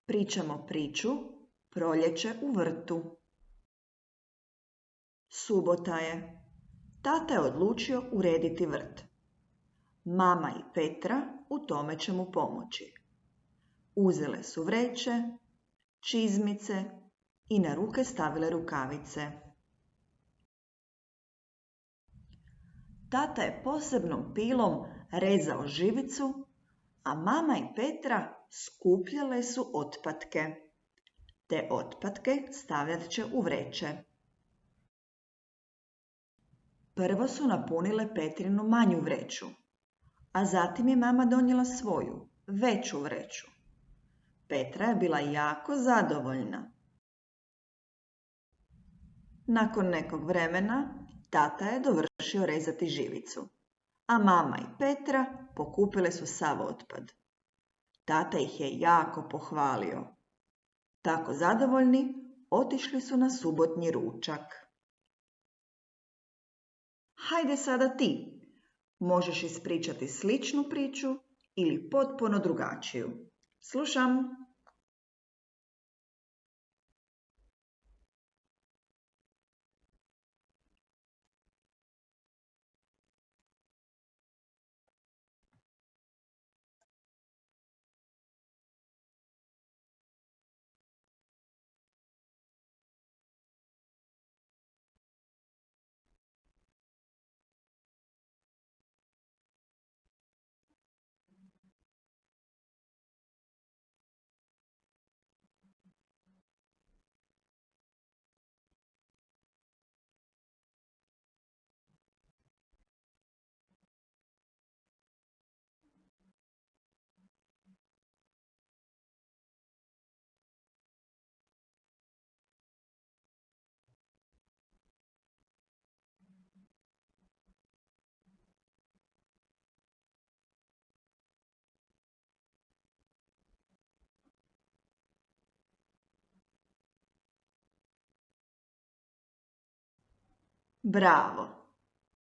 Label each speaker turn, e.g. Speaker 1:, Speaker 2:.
Speaker 1: Pričamo priču Proljeće u vrtu. Subota je. Tata je odlučio urediti vrt. Mama i Petra u tome će mu pomoći. Uzele su vreće, čizmice i na ruke stavile rukavice. Tata je posebnom pilom rezao živicu, a mama i Petra skupljale su otpatke. Te otpatke stavljat će u vreće. Prvo su napunile Petrinu manju vreću, a zatim je mama donijela svoju, veću vreću. Petra je bila jako zadovoljna. Nakon nekog vremena, tata je dovršio rezati živicu, a mama i Petra pokupile su sav otpad. Tata ih je jako pohvalio. Tako zadovoljni, otišli su na subotnji ručak. Hajde sada ti, možeš ispričati sličnu priču ili potpuno drugačiju. Slušam. Bravo!